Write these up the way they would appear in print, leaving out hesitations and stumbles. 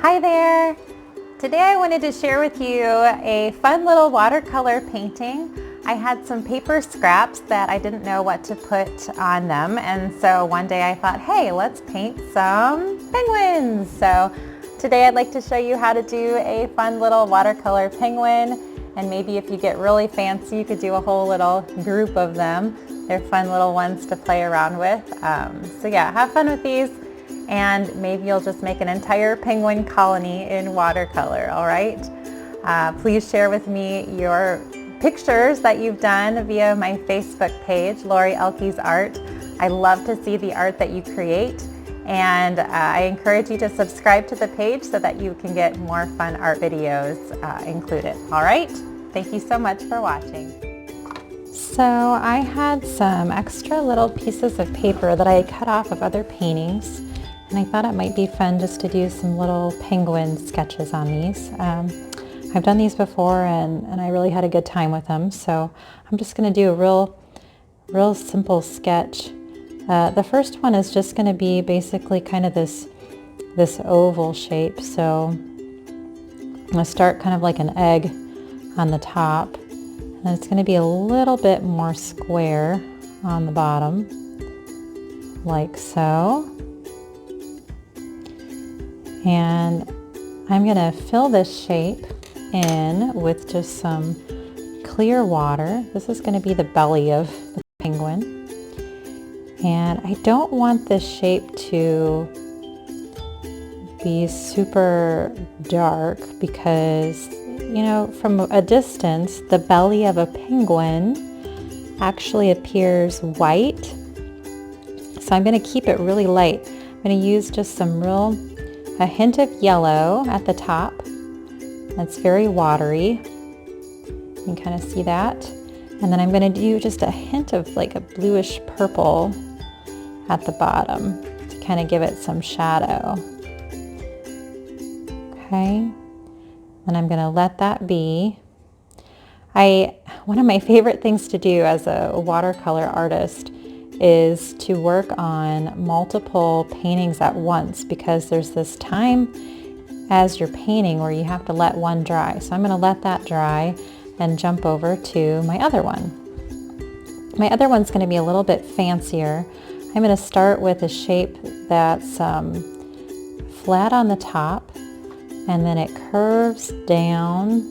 Hi there! Today I wanted to share with you a fun little watercolor painting. I had some paper scraps that I didn't know what to put on them, and so one day I thought, hey, let's paint some penguins! So today I'd like to show you how to do a fun little watercolor penguin, and maybe if you get really fancy you could do a whole little group of them. They're fun little ones to play around with. So yeah, have fun with these. And maybe you'll just make an entire penguin colony in watercolor, all right? Please share with me your pictures that you've done via my Facebook page, Lori Ehlke's Art. I love to see the art that you create, and I encourage you to subscribe to the page so that you can get more fun art videos included, all right? Thank you so much for watching. So I had some extra little pieces of paper that I had cut off of other paintings. And I thought it might be fun just to do some little penguin sketches on these. I've done these before and I really had a good time with them. So I'm just going to do a real simple sketch. The first one is just going to be basically kind of this oval shape. So I'm going to start kind of like an egg on the top. And it's going to be a little bit more square on the bottom, like so. And I'm going to fill this shape in with just some clear water. This is going to be the belly of the penguin. And I don't want this shape to be super dark because, you know, from a distance, the belly of a penguin actually appears white. So I'm going to keep it really light. I'm going to use just a hint of yellow at the top. That's very watery. You can kind of see that. And then I'm going to do just a hint of like a bluish purple at the bottom to kind of give it some shadow. Okay. And I'm going to let that be. One of my favorite things to do as a watercolor artist is to work on multiple paintings at once, because there's this time as you're painting where you have to let one dry. So I'm going to let that dry and jump over to my other one. My other one's going to be a little bit fancier. I'm going to start with a shape that's flat on the top, and then it curves down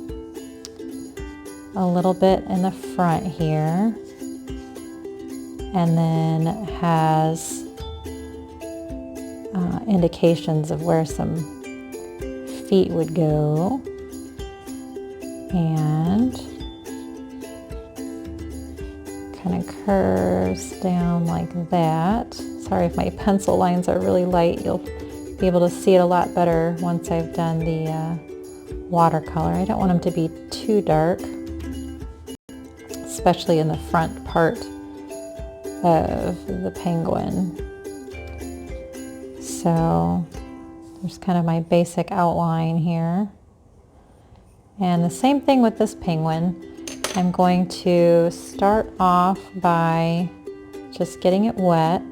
a little bit in the front here, and then has indications of where some feet would go, and kind of curves down like that. Sorry if my pencil lines are really light. You'll be able to see it a lot better once I've done the watercolor. I don't want them to be too dark, especially in the front part of the penguin. So there's kind of my basic outline here. And the same thing with this penguin. I'm going to start off by just getting it wet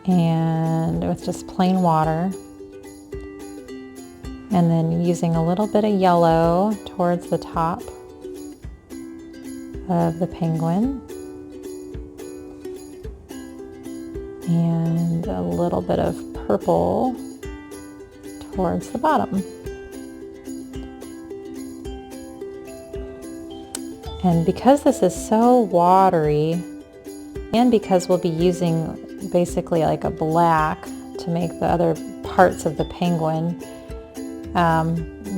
and with just plain water, and then using a little bit of yellow towards the top of the penguin, and a little bit of purple towards the bottom. And because this is so watery, and because we'll be using basically like a black to make the other parts of the penguin,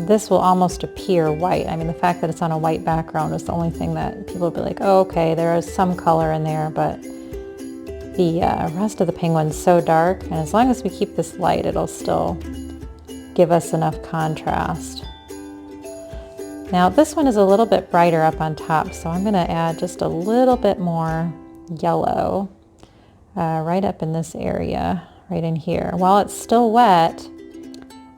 this will almost appear white. I mean, the fact that it's on a white background is the only thing that people will be like, oh, okay, there is some color in there, but the rest of the penguin's so dark, and as long as we keep this light, it'll still give us enough contrast. Now this one is a little bit brighter up on top, so I'm going to add just a little bit more yellow right up in this area, right in here. While it's still wet,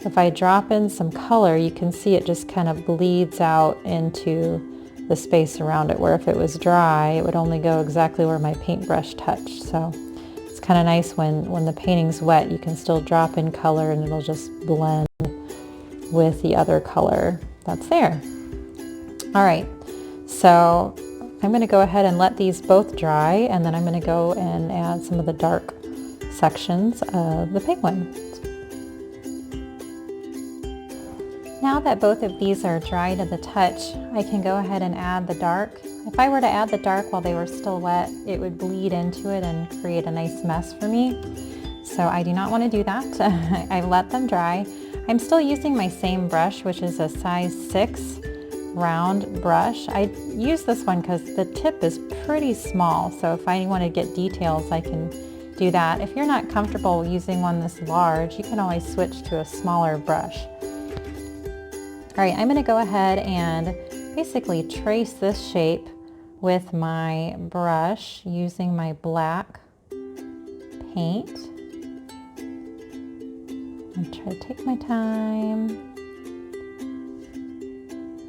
if I drop in some color, you can see it just kind of bleeds out into the space around it, where if it was dry, it would only go exactly where my paintbrush touched. So it's kind of nice when the painting's wet, you can still drop in color and it'll just blend with the other color that's there. All right, so I'm going to go ahead and let these both dry, and then I'm going to go and add some of the dark sections of the penguin. Now that both of these are dry to the touch, I can go ahead and add the dark. If I were to add the dark while they were still wet, it would bleed into it and create a nice mess for me. So I do not want to do that. I let them dry. I'm still using my same brush, which is a size 6 round brush. I use this one because the tip is pretty small, so if I want to get details, I can do that. If you're not comfortable using one this large, you can always switch to a smaller brush. All right, I'm going to go ahead and basically trace this shape with my brush using my black paint. And try to take my time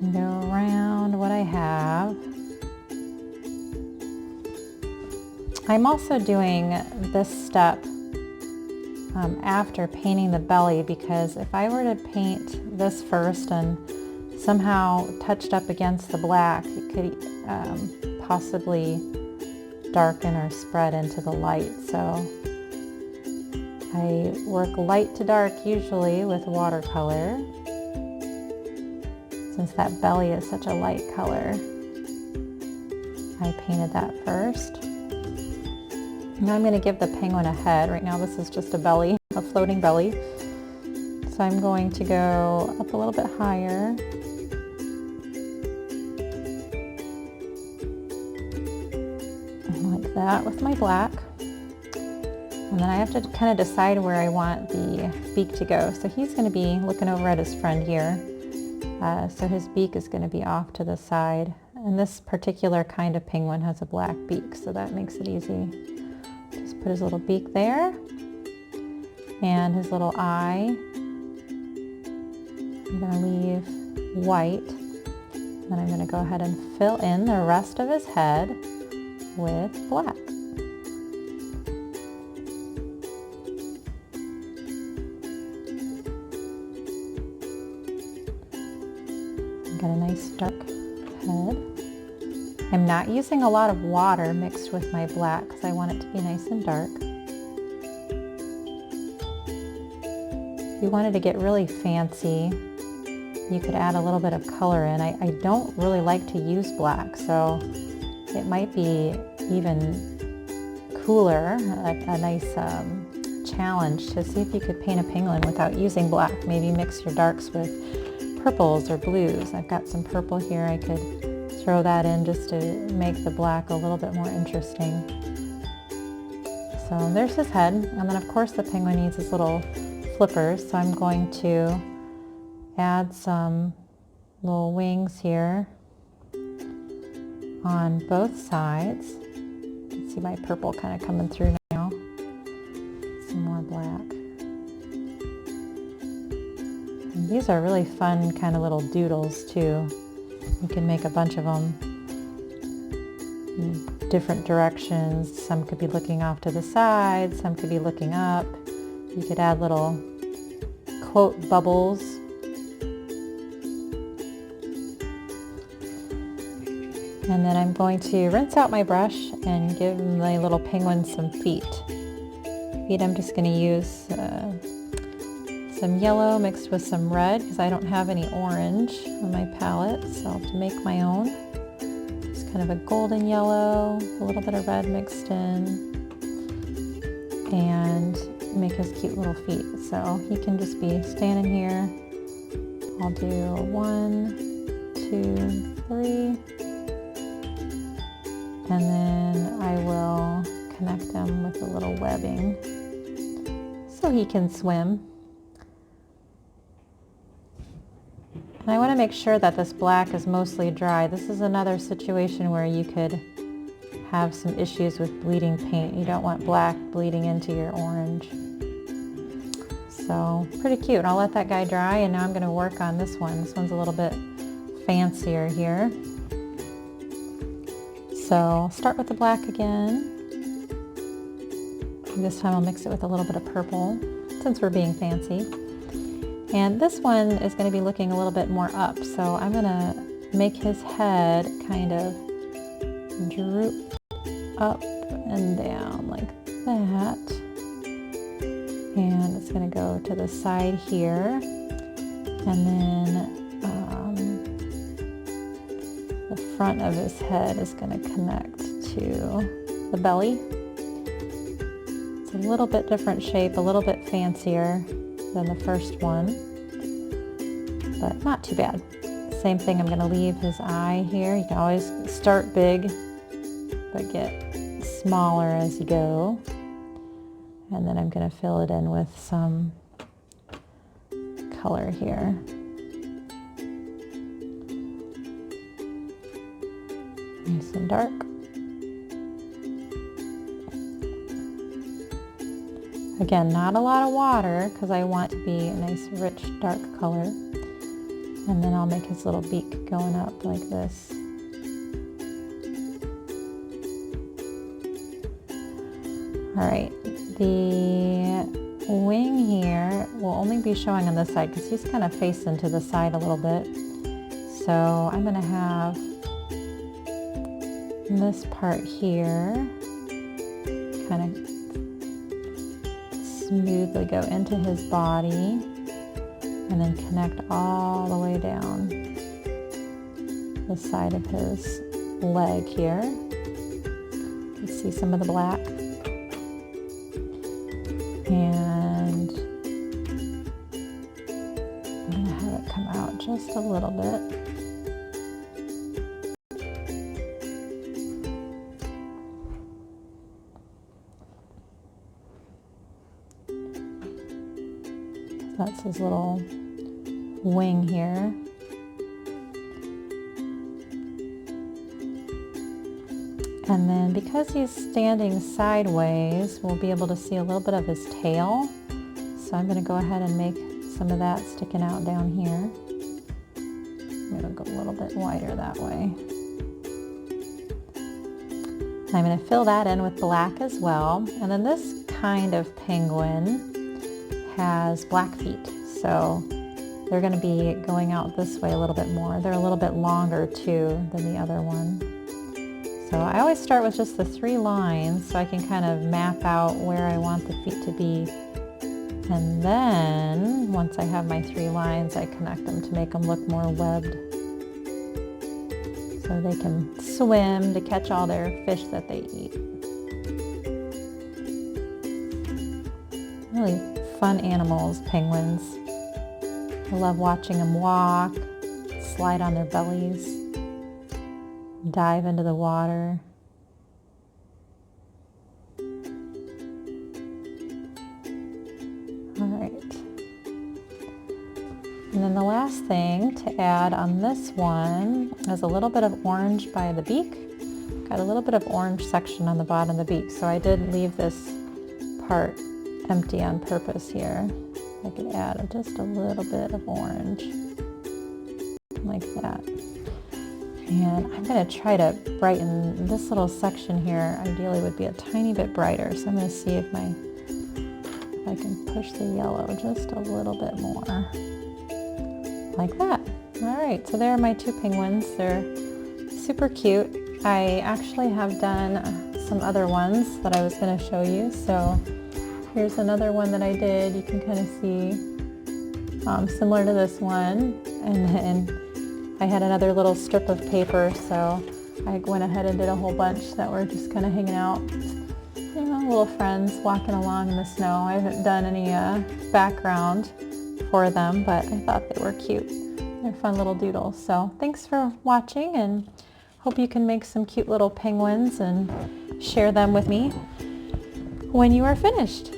and go around what I have. I'm also doing this step after painting the belly, because if I were to paint this first and somehow touched up against the black, it could possibly darken or spread into the light. So I work light to dark usually with watercolor, since that belly is such a light color. I painted that first. Now I'm going to give the penguin a head. Right now this is just a belly, a floating belly. So I'm going to go up a little bit higher. Like that with my black. And then I have to kind of decide where I want the beak to go. So he's going to be looking over at his friend here. So his beak is going to be off to the side. And this particular kind of penguin has a black beak, so that makes it easy. Just put his little beak there and his little eye. I'm going to leave white. Then I'm going to go ahead and fill in the rest of his head with black. Got a nice dark head. I'm not using a lot of water mixed with my black because I want it to be nice and dark. If you wanted to get really fancy, you could add a little bit of color in. I don't really like to use black, so it might be even cooler, a nice challenge to see if you could paint a penguin without using black. Maybe mix your darks with purples or blues. I've got some purple here. I could throw that in just to make the black a little bit more interesting. So there's his head, and then of course the penguin needs his little flippers, so I'm going to add some little wings here on both sides. You can see my purple kind of coming through now. Some more black. And these are really fun kind of little doodles too. You can make a bunch of them in different directions. Some could be looking off to the side, some could be looking up. You could add little quote bubbles. And then I'm going to rinse out my brush and give my little penguin some feet. I'm just going to use some yellow mixed with some red because I don't have any orange on my palette, so I'll have to make my own. It's kind of a golden yellow, a little bit of red mixed in, and make his cute little feet. So he can just be standing here. I'll do 1, 2, 3, and then I will connect them with a little webbing so he can swim. And I want to make sure that this black is mostly dry. This is another situation where you could have some issues with bleeding paint. You don't want black bleeding into your orange. So pretty cute. I'll let that guy dry, and now I'm going to work on this one. This one's a little bit fancier here. So start with the black again. This time I'll mix it with a little bit of purple since we're being fancy. And this one is going to be looking a little bit more up, so I'm going to make his head kind of droop up and down like that. And it's going to go to the side here, and then the front of his head is going to connect to the belly. It's a little bit different shape, a little bit fancier than the first one, but not too bad. Same thing, I'm going to leave his eye here. You can always start big, but get smaller as you go. And then I'm going to fill it in with some color here. Nice and dark. Again, not a lot of water because I want it to be a nice rich dark color. And then I'll make his little beak going up like this. All right, the wing here will only be showing on this side because he's kind of facing to the side a little bit. So I'm going to have this part here kind of smoothly go into his body and then connect all the way down the side of his leg here. You see some of the black. And I'm going to have it come out just a little bit. That's his little wing here. And then because he's standing sideways, we'll be able to see a little bit of his tail. So I'm going to go ahead and make some of that sticking out down here. I'm going to go a little bit wider that way. I'm going to fill that in with black as well. And then this kind of penguin has black feet, so they're going to be going out this way a little bit more. They're a little bit longer too than the other one. So I always start with just the 3 lines so I can kind of map out where I want the feet to be. And then once I have my 3 lines, I connect them to make them look more webbed so they can swim to catch all their fish that they eat. Really fun animals, penguins. I love watching them walk, slide on their bellies, dive into the water. All right. And then the last thing to add on this one is a little bit of orange by the beak. Got a little bit of orange section on the bottom of the beak, so I did leave this part empty on purpose here. I could add just a little bit of orange like that. And I'm going to try to brighten this little section here. Ideally would be a tiny bit brighter, so I'm going to see if I can push the yellow just a little bit more like that. All right, so there are my 2 penguins. They're super cute. I actually have done some other ones that I was going to show you, so here's another one that I did. You can kind of see similar to this one. And then I had another little strip of paper, so I went ahead and did a whole bunch that were just kind of hanging out. You know, little friends walking along in the snow. I haven't done any background for them, but I thought they were cute. They're fun little doodles. So thanks for watching, and hope you can make some cute little penguins and share them with me when you are finished.